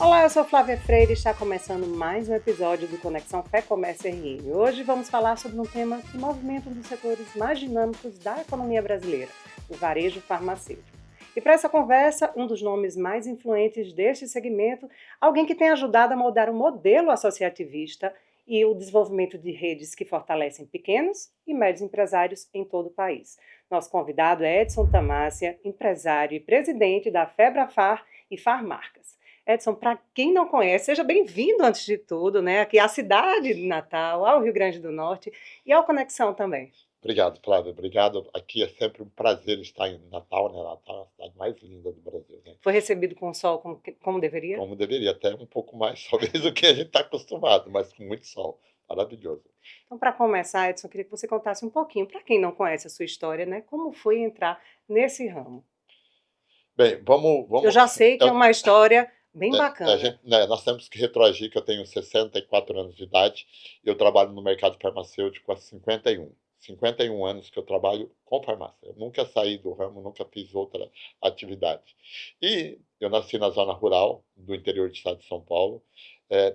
Olá, eu sou Flávia Freire e está começando mais um episódio do Conexão Fé Comércio RN. Hoje vamos falar sobre um tema que movimenta um dos setores mais dinâmicos da economia brasileira, o varejo farmacêutico. E para essa conversa, um dos nomes mais influentes deste segmento, alguém que tem ajudado a moldar o modelo associativista e o desenvolvimento de redes que fortalecem pequenos e médios empresários em todo o país. Nosso convidado é Edson Tamassia, empresário e presidente da Febrafar e Farmarcas. Edson, para quem não conhece, seja bem-vindo antes de tudo, né? Aqui à cidade de Natal, ao Rio Grande do Norte e ao Conexão também. Obrigado, Flávia. Obrigado. Aqui é sempre um prazer estar em Natal, né? Natal é a cidade mais linda do Brasil, né? Foi recebido com sol como deveria? Como deveria, até um pouco mais, talvez, do que a gente está acostumado, mas com muito sol. Maravilhoso. Então, para começar, Edson, eu queria que você contasse um pouquinho, para quem não conhece a sua história, né? Como foi entrar nesse ramo? Bem, Eu já sei que é eu- uma história bem a bacana. gente, né, nós temos que retroagir que eu tenho 64 anos de idade e eu trabalho no mercado farmacêutico há 51 anos que eu trabalho com farmácia. Eu nunca saí do ramo, nunca fiz outra atividade. E eu nasci na zona rural do interior do estado de São Paulo.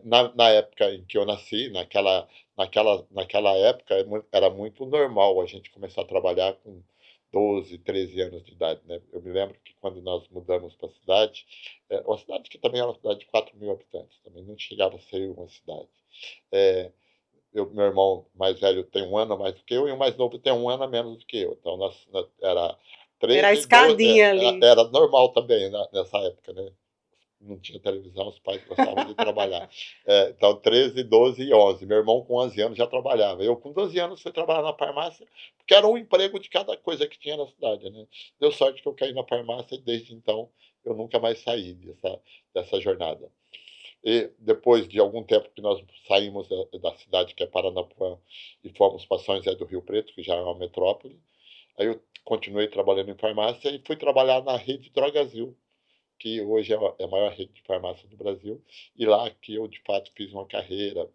Na época em que eu nasci, naquela época, era muito normal a gente começar a trabalhar com 12, 13 anos de idade, né? Eu me lembro que quando nós mudamos para a cidade, uma cidade que também era uma cidade de 4.000 habitantes, também não chegava a ser uma cidade. É, meu irmão mais velho tem um ano a mais do que eu e o mais novo tem um ano a menos do que eu. Então, era Era a 13, 12, escadinha ali. era normal também nessa época, né? Não tinha televisão, os pais gostavam de trabalhar. Então, 13, 12 e 11. Meu irmão, com 11 anos, já trabalhava. Eu, com 12 anos, fui trabalhar na farmácia, porque era um emprego de cada coisa que tinha na cidade, né? Deu sorte que eu caí na farmácia e, desde então, eu nunca mais saí dessa jornada. E depois de algum tempo que nós saímos da cidade, que é Paranapuã, e fomos para São José do Rio Preto, que já é uma metrópole, aí eu continuei trabalhando em farmácia e fui trabalhar na rede Drogazil, que hoje é a maior rede de farmácia do Brasil, e lá que eu, de fato, fiz uma carreira,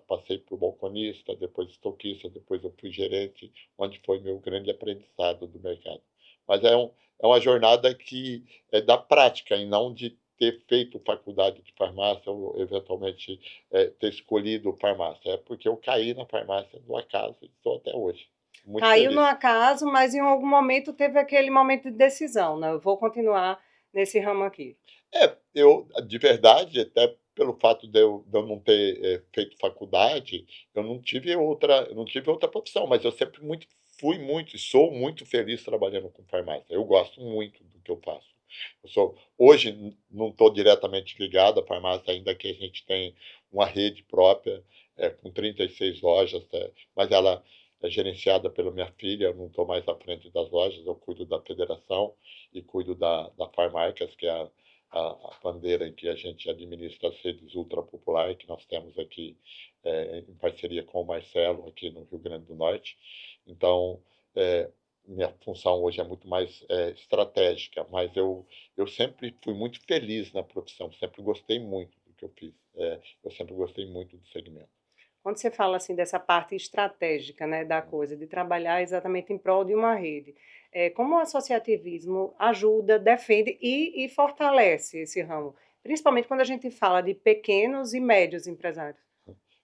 passei por balconista, depois estoquista, depois eu fui gerente, onde foi meu grande aprendizado do mercado. Mas é uma jornada que é da prática e não de ter feito faculdade de farmácia ou, eventualmente, ter escolhido farmácia. É porque eu caí na farmácia do acaso e estou até hoje. Muito Caiu no feliz. acaso, mas em algum momento teve aquele momento de decisão, né? Eu vou continuar nesse ramo aqui. Eu, de verdade, até pelo fato de eu não ter feito faculdade, eu não tive outra profissão, mas eu sempre fui muito e sou muito feliz trabalhando com farmácia. Eu gosto muito do que eu faço. Hoje não estou diretamente ligado à farmácia, ainda que a gente tem uma rede própria, com 36 lojas, mas ela é gerenciada pela minha filha, eu não estou mais à frente das lojas, eu cuido da federação e cuido da Farmarcas, que é a bandeira em que a gente administra as redes ultrapopulares, que nós temos aqui em parceria com o Marcelo, aqui no Rio Grande do Norte. Então, é, minha função hoje é muito mais estratégica, mas eu sempre fui muito feliz na profissão, sempre gostei muito do que eu fiz. Eu sempre gostei muito do segmento. Quando você fala assim dessa parte estratégica, né, da coisa, de trabalhar exatamente em prol de uma rede, como o associativismo ajuda, defende e fortalece esse ramo, principalmente quando a gente fala de pequenos e médios empresários?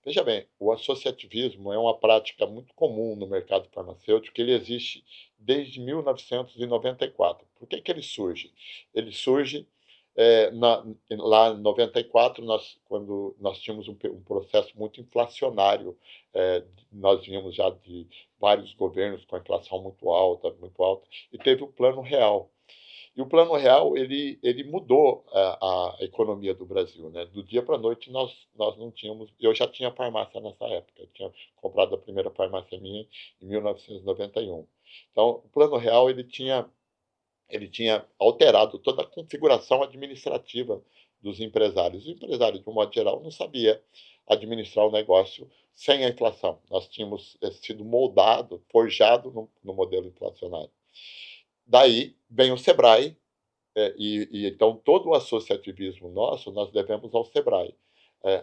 Veja bem, o associativismo é uma prática muito comum no mercado farmacêutico, ele existe desde 1994. Por que ele surge? Ele surge lá em 94, quando nós tínhamos um processo muito inflacionário, nós vínhamos já de vários governos com a inflação muito alta, e teve o Plano Real. E o Plano Real, ele mudou a economia do Brasil, né? Do dia para a noite, nós não tínhamos... Eu já tinha farmácia nessa época, eu tinha comprado a primeira farmácia minha em 1991. Então, o Plano Real, ele tinha alterado toda a configuração administrativa dos empresários. O empresário, de um modo geral, não sabia administrar o negócio sem a inflação. Nós tínhamos sido moldado, forjado no modelo inflacionário. Daí vem o Sebrae, então todo o associativismo nosso nós devemos ao Sebrae,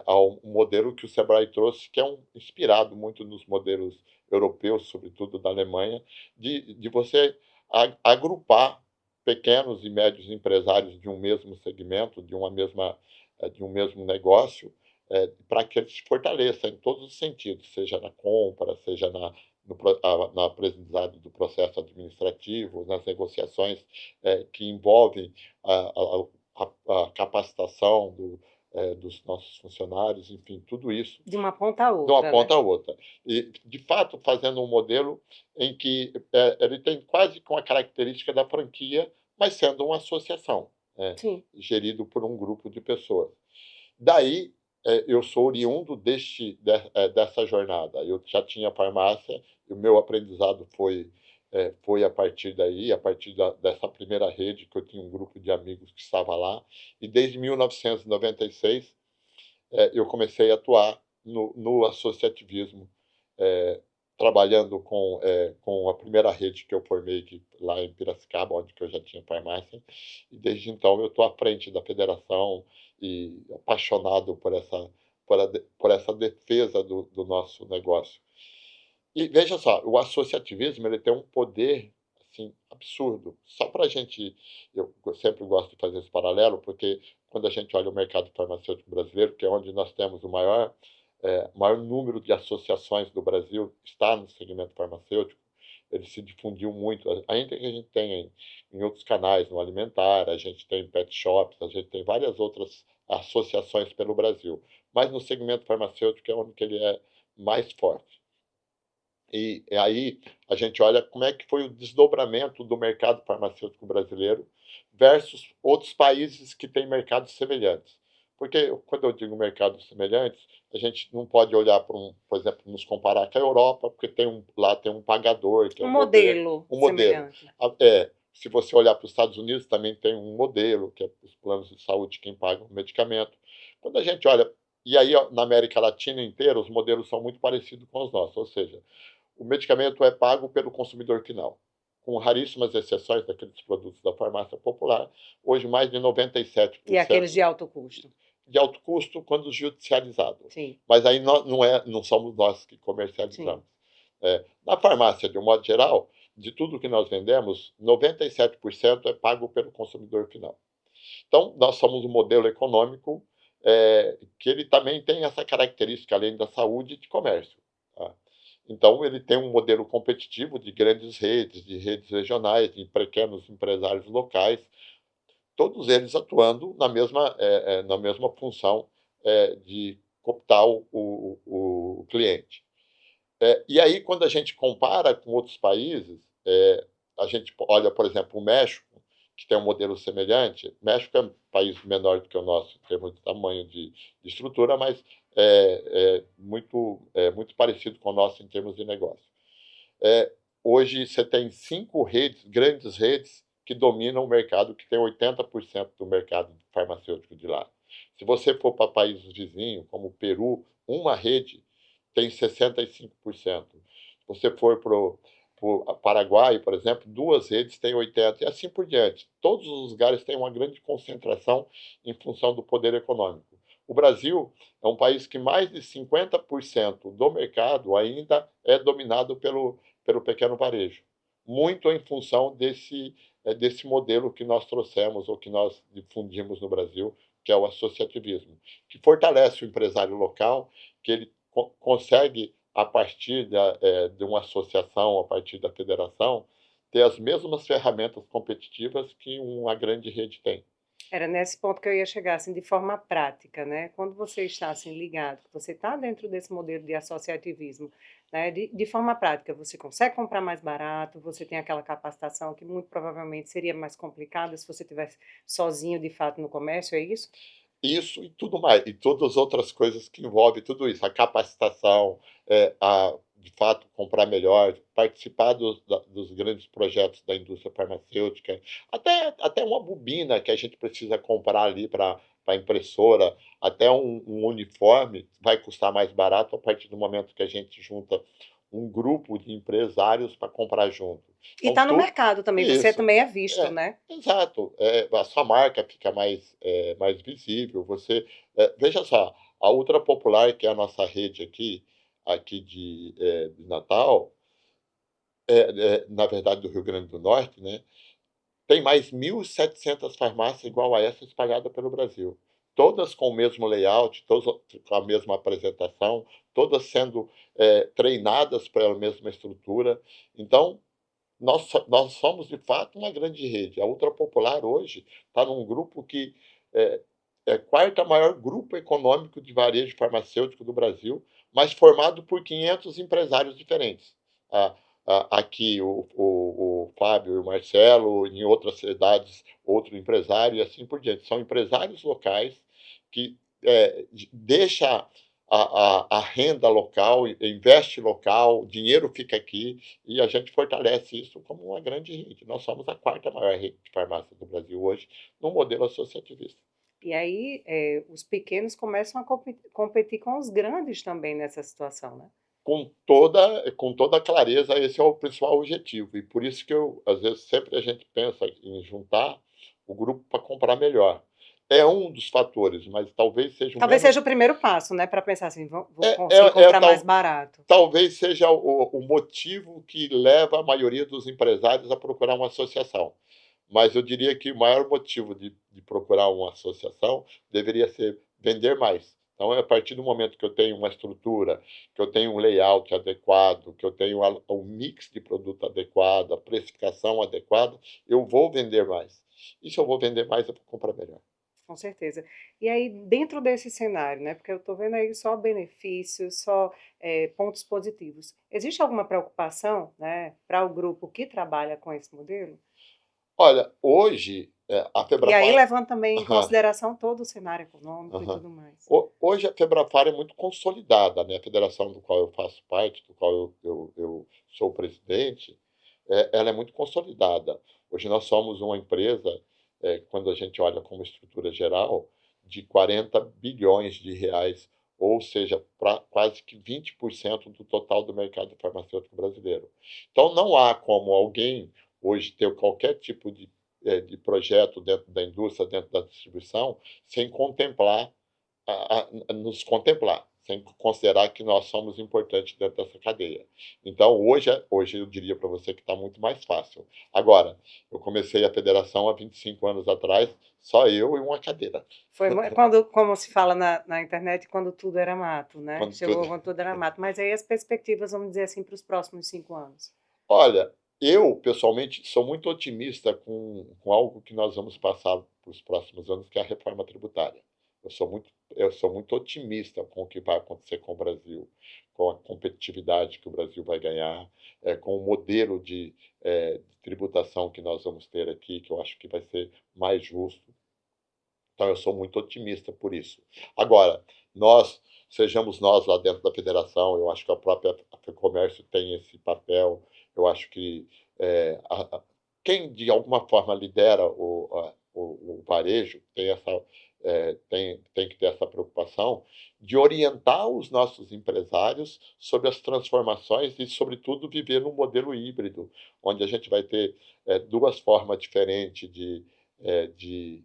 ao modelo que o Sebrae trouxe, que é inspirado muito nos modelos europeus, sobretudo da Alemanha, de você agrupar pequenos e médios empresários de um mesmo segmento, de uma mesma de um mesmo negócio, para que ele se fortaleça em todos os sentidos, seja na compra, seja na aprendizado do processo administrativo, nas negociações que envolvem a capacitação dos nossos funcionários, enfim, tudo isso De uma ponta a de uma outra, né? ponta a outra. E, de fato, fazendo um modelo em que ele tem quase com a característica da franquia, mas sendo uma associação, Sim. gerido por um grupo de pessoas. Daí, eu sou oriundo dessa jornada. Eu já tinha farmácia, e o meu aprendizado foi a partir daí, a partir dessa primeira rede, que eu tinha um grupo de amigos que estava lá, e desde 1996 eu comecei a atuar no associativismo, trabalhando com a primeira rede que eu formei lá em Piracicaba, onde que eu já tinha farmácia, e desde então eu estou à frente da federação e apaixonado por essa defesa do nosso negócio. E veja só, o associativismo ele tem um poder assim absurdo. Só para a gente, eu sempre gosto de fazer esse paralelo, porque quando a gente olha o mercado farmacêutico brasileiro, que é onde nós temos o maior número de associações do Brasil, está no segmento farmacêutico, ele se difundiu muito, ainda que a gente tenha em outros canais, no alimentar, a gente tem pet shops, a gente tem várias outras associações pelo Brasil, mas no segmento farmacêutico é onde que ele é mais forte. E aí a gente olha como é que foi o desdobramento do mercado farmacêutico brasileiro versus outros países que têm mercados semelhantes. Porque quando eu digo mercados semelhantes, a gente não pode olhar por exemplo, nos comparar com a Europa, porque lá tem um pagador, que é Um um governo, modelo um modelo. semelhante. Se você olhar para os Estados Unidos, também tem um modelo, que é os planos de saúde, quem paga o medicamento. Quando a gente olha, e aí ó, na América Latina inteira, os modelos são muito parecidos com os nossos, ou seja, o medicamento é pago pelo consumidor final, com raríssimas exceções daqueles produtos da farmácia popular. Hoje, mais de E aqueles 97% de alto custo. de alto custo quando judicializado. Sim, Mas aí não somos nós que sim. comercializamos. Na farmácia, de um modo geral, de tudo que nós vendemos, 97% é pago pelo consumidor final. Então, nós somos um modelo econômico que ele também tem essa característica, além da saúde, de comércio. Tá? Então, ele tem um modelo competitivo de grandes redes, de redes regionais, de pequenos empresários locais, todos eles atuando na mesma função de cooptar o cliente. E aí, quando a gente compara com outros países, a gente olha, por exemplo, o México, que tem um modelo semelhante. O México é um país menor do que o nosso, em termos de tamanho de estrutura, mas muito parecido com o nosso em termos de negócio. Hoje, você tem 5 grandes redes, que dominam o mercado, que tem 80% do mercado farmacêutico de lá. Se você for para países vizinhos, como o Peru, uma rede tem 65%. Se você for para o Paraguai, por exemplo, 2 redes têm 80%, e assim por diante. Todos os lugares têm uma grande concentração em função do poder econômico. O Brasil é um país que mais de 50% do mercado ainda é dominado pelo pequeno varejo, muito em função desse modelo que nós trouxemos ou que nós difundimos no Brasil, que é o associativismo, que fortalece o empresário local, que ele consegue, a partir de uma associação, a partir da federação, ter as mesmas ferramentas competitivas que uma grande rede tem. Era nesse ponto que eu ia chegar, assim, de forma prática, né? Quando você está assim ligado, que você está dentro desse modelo de associativismo, né? De forma prática, você consegue comprar mais barato, você tem aquela capacitação que muito provavelmente seria mais complicada se você tivesse sozinho de fato no comércio, é isso? Isso e tudo mais, e todas as outras coisas que envolvem tudo isso, a capacitação, de fato, comprar melhor, participar dos grandes projetos da indústria farmacêutica, até uma bobina que a gente precisa comprar ali para a impressora, até um uniforme vai custar mais barato a partir do momento que a gente junta um grupo de empresários para comprar junto. E Então, está no mercado também, você isso. também é visto, É, né? exato. A sua marca fica mais visível. Veja só, a Ultra Popular, que é a nossa rede aqui de Natal, na verdade do Rio Grande do Norte, né, tem mais 1.700 farmácias igual a essa espalhada pelo Brasil. todas com o mesmo layout, todas com a mesma apresentação, todas sendo treinadas pela mesma estrutura. Então, nós somos, de fato, uma grande rede. A Ultrapopular hoje está num grupo que é é quarta maior grupo econômico de varejo farmacêutico do Brasil, mas formado por 500 empresários diferentes. A aqui o Fábio e o Marcelo, em outras cidades, outro empresário e assim por diante. São empresários locais que, deixa a renda local, investe local, o dinheiro fica aqui, e a gente fortalece isso como uma grande rede. Nós somos a quarta maior rede de farmácia do Brasil hoje, no modelo associativista. E aí, os pequenos começam a competir com os grandes também nessa situação, né? Com toda clareza, esse é o principal objetivo, e por isso que eu, às vezes, sempre a gente pensa em juntar o grupo para comprar melhor. É um dos fatores, mas talvez seja o Talvez menos. seja o primeiro passo, né, para pensar assim: vou É, conseguir é, é comprar mais tal, barato". talvez seja o motivo que leva a maioria dos empresários a procurar uma associação. Mas eu diria que o maior motivo de procurar uma associação deveria ser vender mais. Então, é a partir do momento que eu tenho uma estrutura, que eu tenho um layout adequado, que eu tenho um mix de produto adequado, a precificação adequada, eu vou vender mais. E se eu vou vender mais, eu vou comprar melhor. Com certeza. E aí, dentro desse cenário, né, porque eu estou vendo aí só benefícios, só, pontos positivos. Existe alguma preocupação, né, para o grupo que trabalha com esse modelo? Olha, hoje, a E aí Febrafar. levando também em consideração todo o cenário econômico e Aham. tudo mais. Hoje a Febrafar é muito consolidada, né, a federação do qual eu faço parte, do qual eu sou presidente, ela é muito consolidada. Hoje nós somos uma empresa, quando a gente olha como estrutura geral, de 40 bilhões de reais, ou seja, pra quase que 20% do total do mercado farmacêutico brasileiro. Então não há como alguém hoje ter qualquer tipo de projeto dentro da indústria, dentro da distribuição, sem contemplar nos contemplar, sem considerar que nós somos importantes dentro dessa cadeia. Então, hoje eu diria para você que está muito mais fácil. Agora, eu comecei a federação há 25 anos atrás, só eu e uma cadeira. Foi quando, como se fala na internet, quando tudo era mato, né? Quando Chegou tudo... quando tudo era mato. Mas aí as perspectivas, vamos dizer assim, para os próximos 5 anos. Olha, eu pessoalmente sou muito otimista com algo que nós vamos passar para os próximos anos, que é a reforma tributária. Eu sou muito otimista com o que vai acontecer com o Brasil, com a competitividade que o Brasil vai ganhar, com o modelo de tributação que nós vamos ter aqui, que eu acho que vai ser mais justo. Então, eu sou muito otimista por isso. Agora, sejamos nós lá dentro da federação, eu acho que a própria FEComércio tem esse papel, eu acho que quem de alguma forma lidera o varejo tem que ter essa preocupação de orientar os nossos empresários sobre as transformações e, sobretudo, viver num modelo híbrido, onde a gente vai ter duas formas diferentes de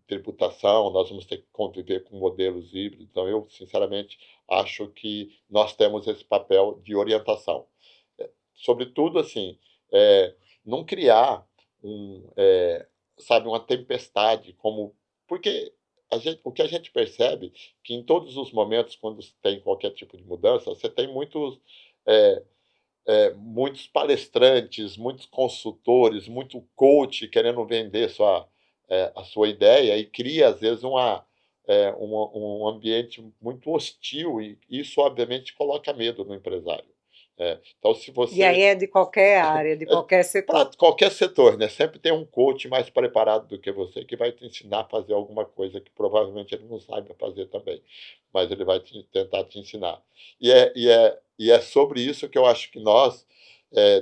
tributação, nós vamos ter que conviver com modelos híbridos. Então, eu, sinceramente, acho que nós temos esse papel de orientação. Sobretudo, assim, não criar sabe, uma tempestade, porque o que a gente percebe que em todos os momentos, quando tem qualquer tipo de mudança, você tem é, muitos palestrantes, muitos consultores, muito coach querendo vender a sua ideia, e cria, às vezes, um ambiente muito hostil, e isso, obviamente, coloca medo no empresário. Então, se E aí você. é de qualquer área, de qualquer Para setor. qualquer setor, né? Sempre tem um coach mais preparado do que você que vai te ensinar a fazer alguma coisa que provavelmente ele não saiba fazer também, mas ele vai tentar te ensinar. E é sobre isso que eu acho que nós,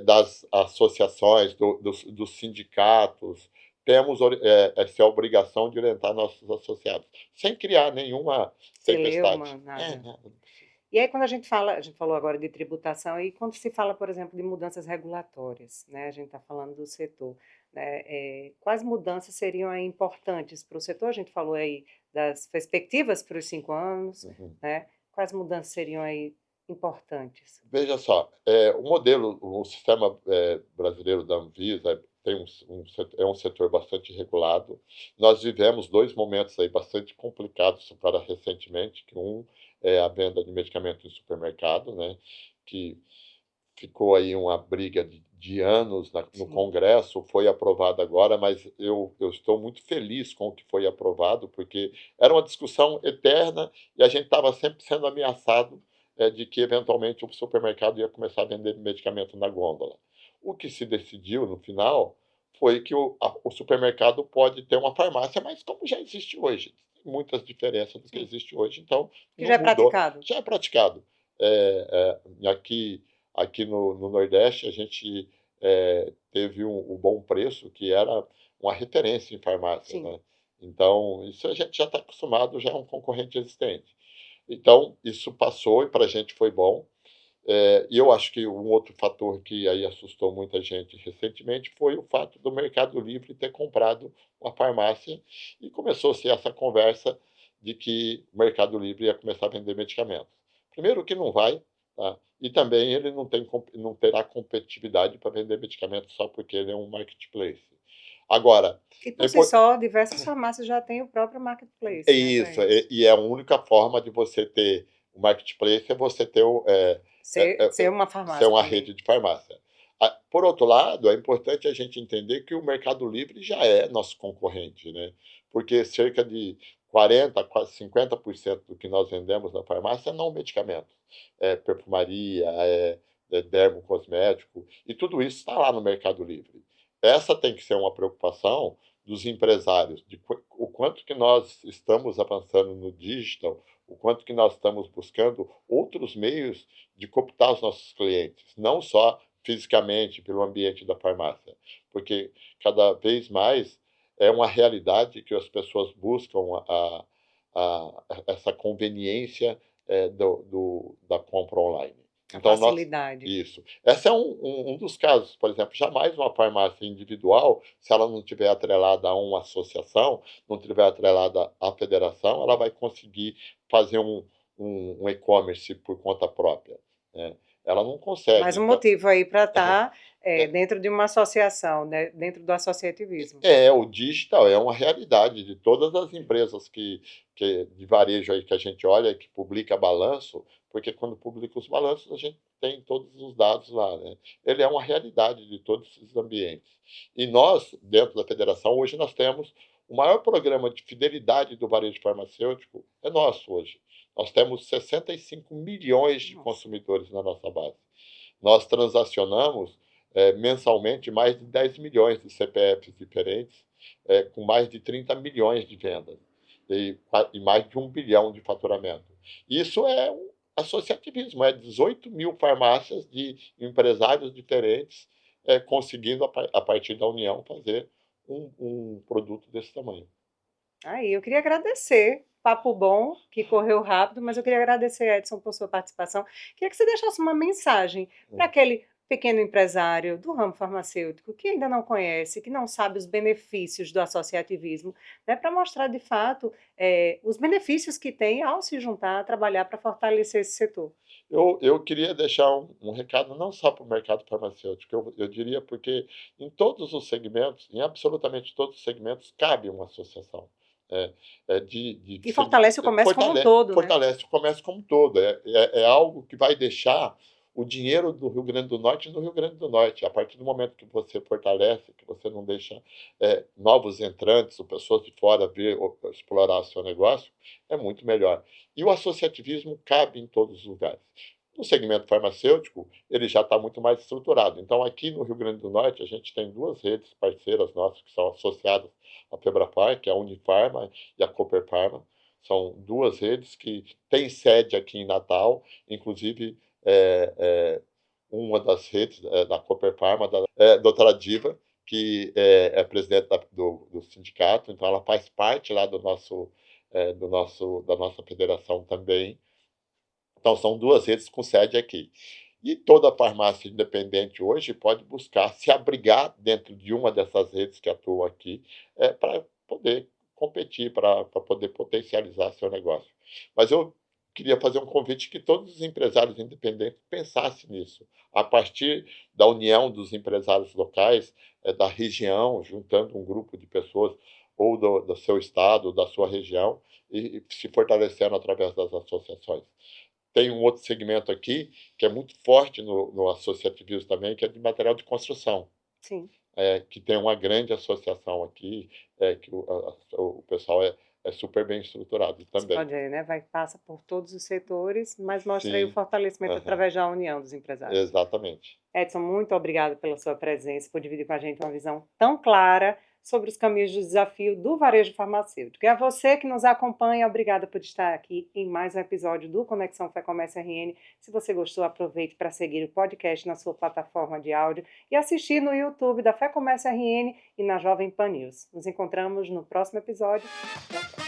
das associações, dos sindicatos, temos essa obrigação de orientar nossos associados, sem criar nenhuma Celeuma, tempestade. nada. Nada, não precisa. E aí quando a gente falou agora de tributação, e quando se fala, por exemplo, de mudanças regulatórias, né, a gente está falando do setor, né, quais mudanças seriam aí importantes para o setor? A gente falou aí das perspectivas para os 5 anos, Uhum. né? Quais mudanças seriam aí importantes? Veja só, o sistema brasileiro da Anvisa é um setor bastante regulado. Nós vivemos 2 momentos aí bastante complicados para recentemente, que um é a venda de medicamento em supermercado, né, que ficou aí uma briga de anos no Sim, Congresso, foi aprovado agora, mas eu estou muito feliz com o que foi aprovado, porque era uma discussão eterna e a gente estava sempre sendo ameaçado, de que eventualmente o supermercado ia começar a vender medicamento na gôndola. O que se decidiu no final foi que o supermercado pode ter uma farmácia, mas como já existe hoje, tem muitas diferenças do que sim. existe hoje, então Que já não é mudou, praticado. já é praticado. Aqui no Nordeste, a gente teve o Bom Preço, que era uma referência em farmácias, Sim. né. Então, isso a gente já está acostumado, já é um concorrente existente. Então, isso passou e para a gente foi bom. E eu acho que um outro fator que aí assustou muita gente recentemente foi o fato do Mercado Livre ter comprado uma farmácia e começou-se essa conversa de que o Mercado Livre ia começar a vender medicamentos. Primeiro que não vai, tá, e também ele não terá competitividade para vender medicamentos só porque ele é um marketplace. Agora, Que é por si impor só, diversas farmácias já têm o próprio é marketplace, né, para isso, isso. e a única forma de você ter o marketplace é você ter Ser uma ser farmácia uma também. rede de farmácia. Por outro lado, é importante a gente entender que o Mercado Livre já é nosso concorrente, né, porque cerca de 40, quase 50% do que nós vendemos na farmácia é não medicamentos, é perfumaria, é dermocosmético, e tudo isso está lá no Mercado Livre. Essa tem que ser uma preocupação dos empresários, de o quanto que nós estamos avançando no digital, o quanto que nós estamos buscando outros meios de cooptar os nossos clientes, não só fisicamente pelo ambiente da farmácia, porque cada vez mais é uma realidade que as pessoas buscam essa conveniência da compra online. A Então, nós facilidade. isso. Esse é um dos casos, por exemplo, jamais uma farmácia individual, se ela não tiver atrelada a uma associação, não tiver atrelada à federação, ela vai conseguir fazer um e-commerce por conta própria, né. Ela não consegue, Mais um então motivo aí para estar, é dentro de uma associação, né, dentro do associativismo. o digital é uma realidade de todas as empresas que de varejo aí que a gente olha, que publica balanço, porque quando publica os balanços a gente tem todos os dados lá, né. Ele é uma realidade de todos esses ambientes. E nós, dentro da federação, hoje nós temos o maior programa de fidelidade do varejo farmacêutico é nosso hoje. Nós temos 65 milhões de Nossa. consumidores na nossa base. Nós transacionamos mensalmente mais de 10 milhões de CPFs diferentes, com mais de 30 milhões de vendas e mais de 1 bilhão de faturamento. Isso é um associativismo, é 18 mil farmácias de empresários diferentes conseguindo, a partir da união, fazer um produto desse tamanho. Aí, eu queria agradecer, papo bom, que correu rápido, mas eu queria agradecer, Edson, por sua participação. Queria que você deixasse uma mensagem para Hum. aquele pequeno empresário do ramo farmacêutico que ainda não conhece, que não sabe os benefícios do associativismo, né, para mostrar de fato os benefícios que tem ao se juntar, a trabalhar para fortalecer esse setor. Eu queria deixar um recado não só para o mercado farmacêutico, eu diria porque em todos os segmentos, em absolutamente todos os segmentos, cabe uma associação. É, E fortalece o comércio como um todo, né? fortalece o comércio como um todo. É algo que vai deixar o dinheiro do Rio Grande do Norte no Rio Grande do Norte. A partir do momento que você fortalece, que você não deixa novos entrantes ou pessoas de fora ver ou explorar o seu negócio, é muito melhor. E o associativismo cabe em todos os lugares. No segmento farmacêutico, ele já está muito mais estruturado. Então, aqui no Rio Grande do Norte, a gente tem duas redes parceiras nossas que são associadas à Febrapar, que é a Unifarma e a Cooperfarma. São duas redes que têm sede aqui em Natal, inclusive uma das redes da Cooperfarma, da doutora Diva, que é presidente do sindicato, então ela faz parte lá da nossa federação também. Então, são duas redes com sede aqui. E toda farmácia independente hoje pode buscar se abrigar dentro de uma dessas redes que atuam aqui, para poder competir, para poder potencializar seu negócio. Mas eu queria fazer um convite que todos os empresários independentes pensassem nisso, a partir da união dos empresários locais, da região, juntando um grupo de pessoas ou do seu estado, da sua região, e se fortalecendo através das associações. Tem um outro segmento aqui, que é muito forte no associativismo também, que é de material de construção, Sim. que tem uma grande associação aqui, que o pessoal é super bem estruturado Você também. pode ver, né? Passa por todos os setores, mas mostra aí o Sim, fortalecimento aham, através da união dos empresários. exatamente. Edson, muito obrigada pela sua presença, por dividir com a gente uma visão tão clara sobre os caminhos do desafio do varejo farmacêutico. E a você que nos acompanha, obrigada por estar aqui em mais um episódio do Conexão Fé Comércio RN. Se você gostou, aproveite para seguir o podcast na sua plataforma de áudio e assistir no YouTube da Fé Comércio RN e na Jovem Pan News. Nos encontramos no próximo episódio. Tchau, tchau.